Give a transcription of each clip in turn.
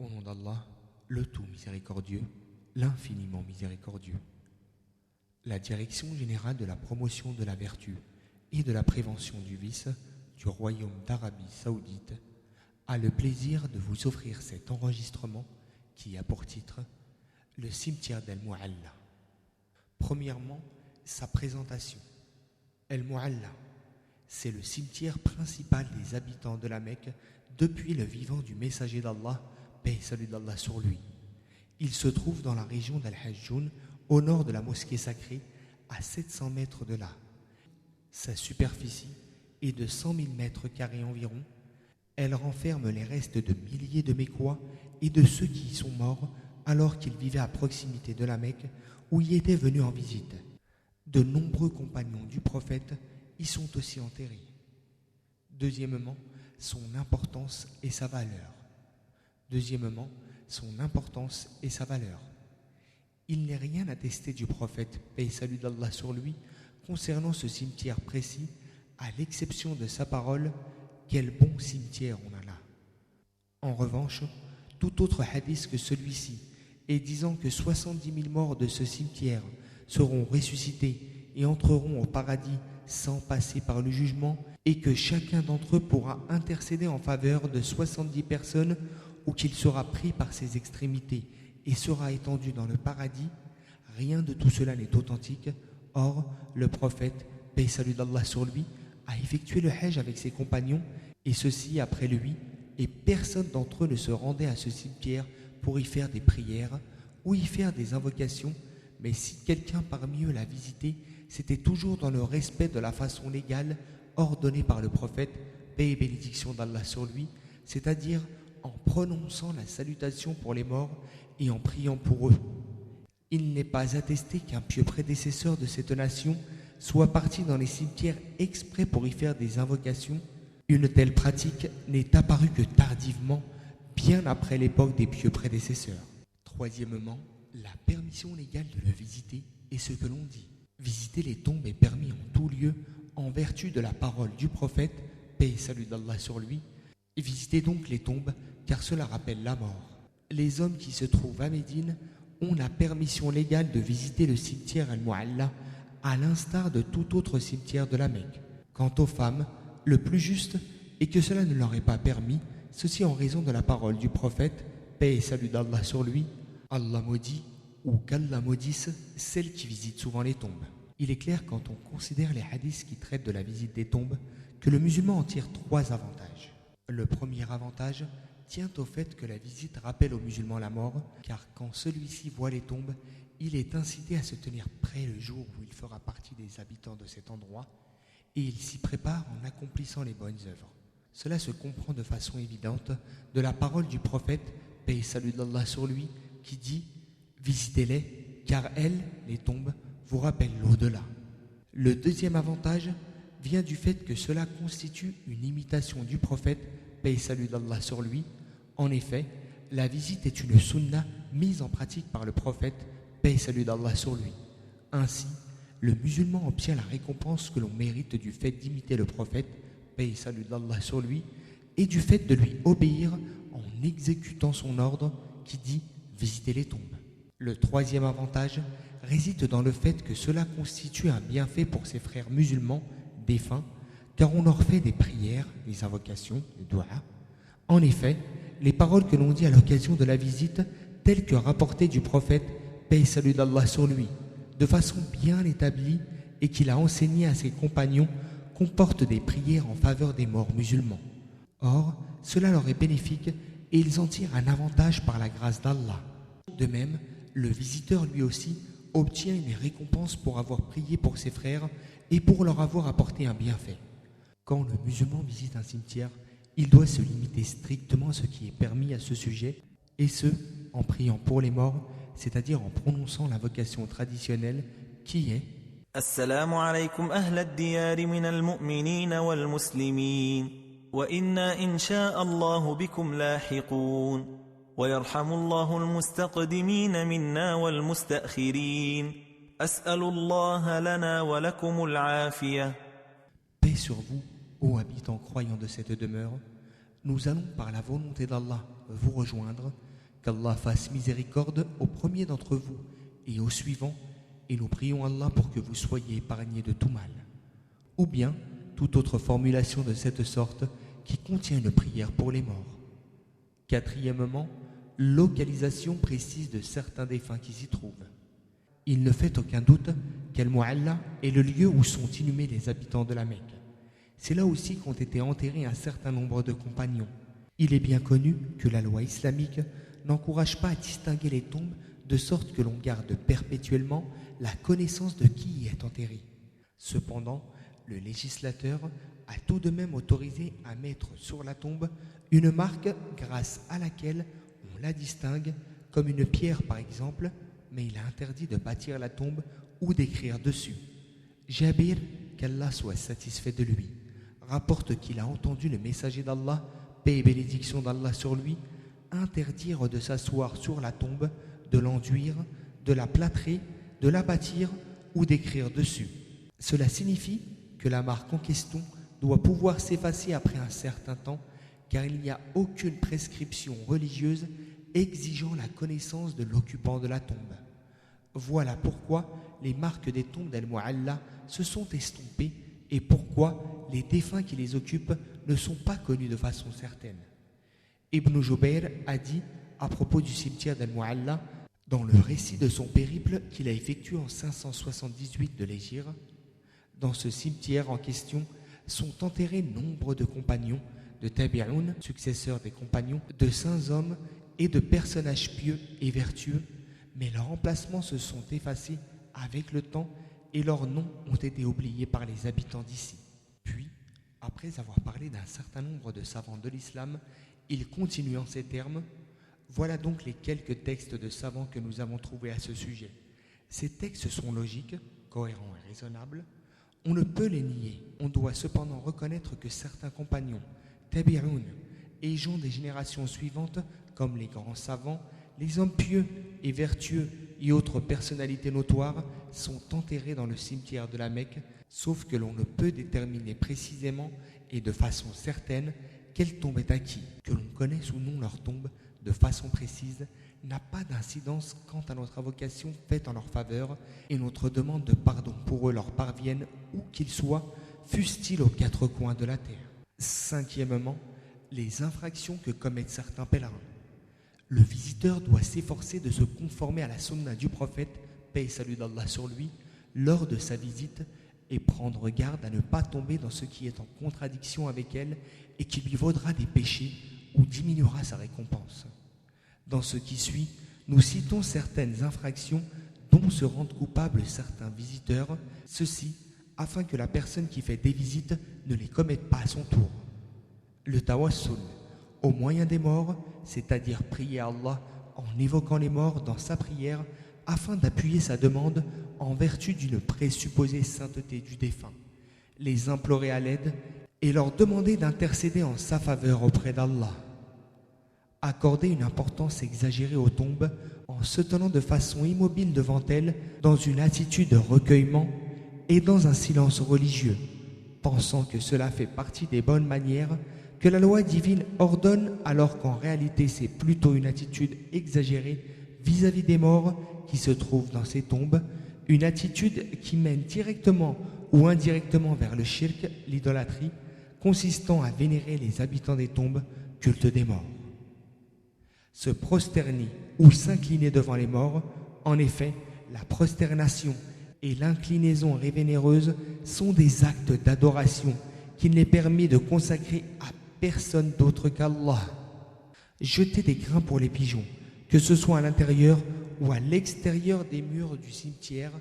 Au nom d'Allah, le tout miséricordieux, l'infiniment miséricordieux. La Direction générale de la promotion de la vertu et de la prévention du vice du Royaume d'Arabie Saoudite a le plaisir de vous offrir cet enregistrement qui a pour titre Le cimetière d'Al Mu'alla. Premièrement, sa présentation. Al Mu'alla, c'est le cimetière principal des habitants de la Mecque depuis le vivant du messager d'Allah, paix et salut d'Allah sur lui. Il se trouve dans la région d'Al-Hajjoun, au nord de la mosquée sacrée, à 700 mètres de là. Sa superficie est de 100 000 mètres carrés environ. Elle renferme les restes de milliers de Mécois et de ceux qui y sont morts alors qu'ils vivaient à proximité de la Mecque où y étaient venus en visite. De nombreux compagnons du prophète y sont aussi enterrés. Deuxièmement, son importance et sa valeur. Il n'est rien attesté du prophète, paix et salut d'Allah sur lui, concernant ce cimetière précis, à l'exception de sa parole, quel bon cimetière on a là. En revanche, tout autre hadith que celui-ci, et disant que 70 000 morts de ce cimetière seront ressuscités et entreront au paradis sans passer par le jugement, et que chacun d'entre eux pourra intercéder en faveur de 70 personnes, ou qu'il sera pris par ses extrémités et sera étendu dans le paradis, rien de tout cela n'est authentique. Or, le prophète, paix et salut d'Allah sur lui, a effectué le Hajj avec ses compagnons, et ceux-ci après lui, et personne d'entre eux ne se rendait à ce cimetière pour y faire des prières ou y faire des invocations, mais si quelqu'un parmi eux l'a visité, c'était toujours dans le respect de la façon légale ordonnée par le prophète, paix et bénédiction d'Allah sur lui, c'est-à-dire en prononçant la salutation pour les morts et en priant pour eux. Il n'est pas attesté qu'un pieux prédécesseur de cette nation soit parti dans les cimetières exprès pour y faire des invocations. Une telle pratique n'est apparue que tardivement, bien après l'époque des pieux prédécesseurs. Troisièmement, la permission légale de le visiter est ce que l'on dit. Visiter les tombes est permis en tout lieu en vertu de la parole du prophète, paix et salut d'Allah sur lui. Visitez donc les tombes, car cela rappelle la mort. Les hommes qui se trouvent à Médine ont la permission légale de visiter le cimetière Al-Mu'alla, à l'instar de tout autre cimetière de la Mecque. Quant aux femmes, le plus juste est que cela ne leur est pas permis, ceci en raison de la parole du prophète, paix et salut d'Allah sur lui, Allah maudit ou qu'Allah maudisse celles qui visitent souvent les tombes. Il est clair quand on considère les hadiths qui traitent de la visite des tombes que le musulman en tire 3 avantages. Le premier avantage tient au fait que la visite rappelle au musulman la mort, car quand celui-ci voit les tombes, il est incité à se tenir prêt le jour où il fera partie des habitants de cet endroit, et il s'y prépare en accomplissant les bonnes œuvres. Cela se comprend de façon évidente de la parole du prophète, paix et salut d'Allah sur lui, qui dit « Visitez-les, car elles, les tombes, vous rappellent l'au-delà ». Le deuxième avantage vient du fait que cela constitue une imitation du prophète, paix et salut d'Allah sur lui. En effet, la visite est une sunna mise en pratique par le prophète, paix et salut d'Allah sur lui. Ainsi, le musulman obtient la récompense que l'on mérite du fait d'imiter le prophète, paix et salut d'Allah sur lui, et du fait de lui obéir en exécutant son ordre qui dit « visiter les tombes ». Le troisième avantage réside dans le fait que cela constitue un bienfait pour ses frères musulmans défunts, car on leur fait des prières, des invocations, des doigts. En effet, les paroles que l'on dit à l'occasion de la visite, telles que rapportées du prophète, paix et salut d'Allah sur lui, de façon bien établie et qu'il a enseigné à ses compagnons, comportent des prières en faveur des morts musulmans. Or, cela leur est bénéfique et ils en tirent un avantage par la grâce d'Allah. De même, le visiteur lui aussi obtient une récompense pour avoir prié pour ses frères et pour leur avoir apporté un bienfait. Quand le musulman visite un cimetière, il doit se limiter strictement à ce qui est permis à ce sujet, et ce, en priant pour les morts, c'est-à-dire en prononçant l'invocation traditionnelle qui est السلام عليكم أهل الديار من المؤمنين والمسلمين وإنا إن شاء الله بكم لاحقون ويرحم الله المستقدمين منا والمستأخرين أسأل الله لنا ولكم العافية. Paix sur vous, ô habitants croyants de cette demeure, nous allons par la volonté d'Allah vous rejoindre, Qu'Allah fasse miséricorde au premier d'entre vous et au suivant, et nous prions Allah pour que vous soyez épargnés de tout mal. Ou bien toute autre formulation de cette sorte qui contient une prière pour les morts. Quatrièmement, localisation précise de certains défunts qui s'y trouvent. Il ne fait aucun doute qu'Al-Mu'alla est le lieu où sont inhumés les habitants de la Mecque. C'est là aussi qu'ont été enterrés un certain nombre de compagnons. Il est bien connu que la loi islamique n'encourage pas à distinguer les tombes de sorte que l'on garde perpétuellement la connaissance de qui y est enterré. Cependant, le législateur a tout de même autorisé à mettre sur la tombe une marque grâce à laquelle on la distingue, comme une pierre par exemple, mais il a interdit de bâtir la tombe ou d'écrire dessus. Jabir, qu'Allah soit satisfait de lui, rapporte qu'il a entendu le messager d'Allah, paix et bénédiction d'Allah sur lui, interdire de s'asseoir sur la tombe, de l'enduire, de la plâtrer, de la bâtir ou d'écrire dessus. Cela signifie que la marque en question doit pouvoir s'effacer après un certain temps, car il n'y a aucune prescription religieuse exigeant la connaissance de l'occupant de la tombe. Voilà pourquoi les marques des tombes d'Al-Mu'alla se sont estompées et pourquoi les défunts qui les occupent ne sont pas connus de façon certaine. Ibn Jubayr a dit à propos du cimetière d'Al-Mu'alla, dans le récit de son périple qu'il a effectué en 578 de l'Hégire, dans ce cimetière en question sont enterrés nombre de compagnons, de tabi'oun, successeurs des compagnons, de saints hommes et de personnages pieux et vertueux, mais leurs emplacements se sont effacés avec le temps et leurs noms ont été oubliés par les habitants d'ici. Puis, après avoir parlé d'un certain nombre de savants de l'islam, il continue en ces termes. Voilà donc les quelques textes de savants que nous avons trouvés à ce sujet. Ces textes sont logiques, cohérents et raisonnables. On ne peut les nier. On doit cependant reconnaître que certains compagnons, tabi'oun, et gens des générations suivantes, comme les grands savants, les hommes pieux et vertueux et autres personnalités notoires, sont enterrés dans le cimetière de la Mecque, sauf que l'on ne peut déterminer précisément et de façon certaine quelle tombe est à qui. Que l'on connaisse ou non leur tombe de façon précise n'a pas d'incidence quant à notre invocation faite en leur faveur et notre demande de pardon pour eux leur parvienne où qu'ils soient, fussent-ils aux quatre coins de la terre. Cinquièmement, les infractions que commettent certains pèlerins. Le visiteur doit s'efforcer de se conformer à la sunna du prophète, paix et salut d'Allah sur lui, lors de sa visite et prendre garde à ne pas tomber dans ce qui est en contradiction avec elle et qui lui vaudra des péchés ou diminuera sa récompense. Dans ce qui suit, nous citons certaines infractions dont se rendent coupables certains visiteurs, ceci afin que la personne qui fait des visites ne les commette pas à son tour. Le tawassul, au moyen des morts, c'est-à-dire prier à Allah en évoquant les morts dans sa prière afin d'appuyer sa demande en vertu d'une présupposée sainteté du défunt, les implorer à l'aide et leur demander d'intercéder en sa faveur auprès d'Allah. Accorder une importance exagérée aux tombes en se tenant de façon immobile devant elles dans une attitude de recueillement et dans un silence religieux, pensant que cela fait partie des bonnes manières que la loi divine ordonne alors qu'en réalité c'est plutôt une attitude exagérée vis-à-vis des morts qui se trouvent dans ces tombes, une attitude qui mène directement ou indirectement vers le shirk, l'idolâtrie, consistant à vénérer les habitants des tombes, culte des morts. Se prosterner ou s'incliner devant les morts, en effet, la prosternation et l'inclinaison révénéreuse sont des actes d'adoration qu'il n'est permis de consacrer à personne d'autre qu'Allah. Jeter des grains pour les pigeons, que ce soit à l'intérieur ou à l'extérieur des murs du cimetière,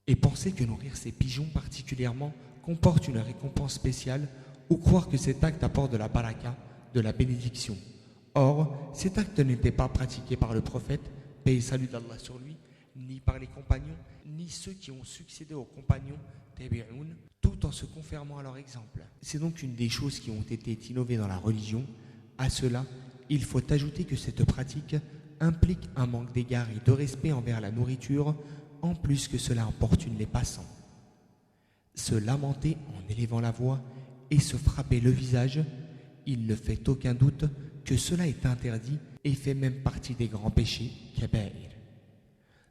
et penser que nourrir ces pigeons particulièrement comporte une récompense spéciale, ou croire que cet acte apporte de la baraka, de la bénédiction. Or, cet acte n'était pas pratiqué par le prophète, paix et salut d'Allah sur lui, ni par les compagnons, ni ceux qui ont succédé aux compagnons, tabi'oun, tout en se confirmant à leur exemple. C'est donc une des choses qui ont été innovées dans la religion. À cela, il faut ajouter que cette pratique implique un manque d'égard et de respect envers la nourriture, en plus que cela importune les passants. Se lamenter en élevant la voix et se frapper le visage, il ne fait aucun doute que cela est interdit et fait même partie des grands péchés, kaba'ir.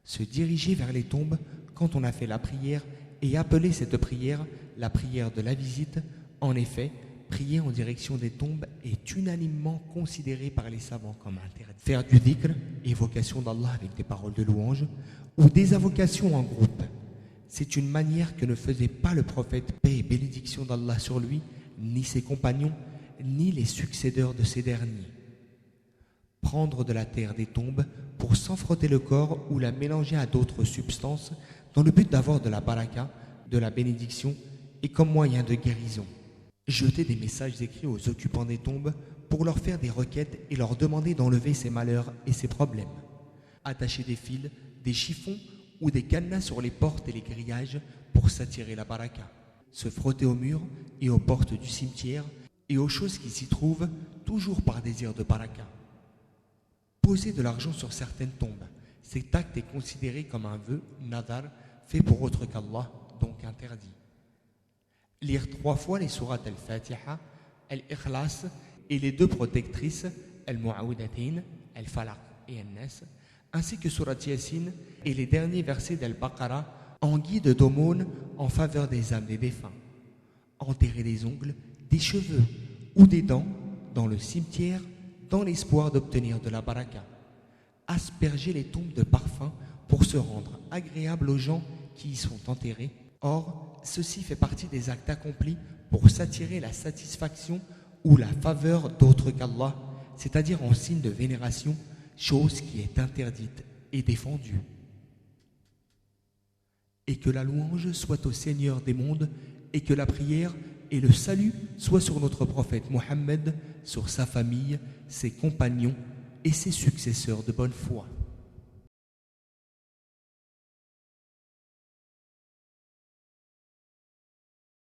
Se diriger vers les tombes quand on a fait la prière et appeler cette prière la prière de la visite, en effet, prier en direction des tombes est unanimement considéré par les savants comme interdit. Faire du dhikr, évocation d'Allah avec des paroles de louange, ou des invocations en groupe, c'est une manière que ne faisait pas le prophète, paix et bénédiction d'Allah sur lui, ni ses compagnons, ni les successeurs de ces derniers. Prendre de la terre des tombes pour s'en frotter le corps ou la mélanger à d'autres substances dans le but d'avoir de la baraka, de la bénédiction et comme moyen de guérison. Jeter des messages écrits aux occupants des tombes pour leur faire des requêtes et leur demander d'enlever ses malheurs et ses problèmes. Attacher des fils, des chiffons ou des cadenas sur les portes et les grillages pour s'attirer la baraka. Se frotter aux murs et aux portes du cimetière et aux choses qui s'y trouvent, toujours par désir de baraka. Poser de l'argent sur certaines tombes. Cet acte est considéré comme un vœu, nadar, fait pour autre qu'Allah, donc interdit. Lire 3 fois les sourates al-Fatiha, al-Ikhlas et les 2 protectrices, al-Mu'awwidatayn, al-Falaq et al-Nas, ainsi que surat Yasin et les derniers versets d'al-Baqarah en guide d'aumône en faveur des âmes des défunts. Enterrer des ongles, des cheveux ou des dents dans le cimetière dans l'espoir d'obtenir de la baraka. Asperger les tombes de parfums pour se rendre agréable aux gens qui y sont enterrés. Or, ceci fait partie des actes accomplis pour s'attirer la satisfaction ou la faveur d'autres qu'Allah, c'est-à-dire en signe de vénération, chose qui est interdite et défendue. Et que la louange soit au Seigneur des mondes, et que la prière et le salut soient sur notre prophète Mohammed, sur sa famille, ses compagnons et ses successeurs de bonne foi.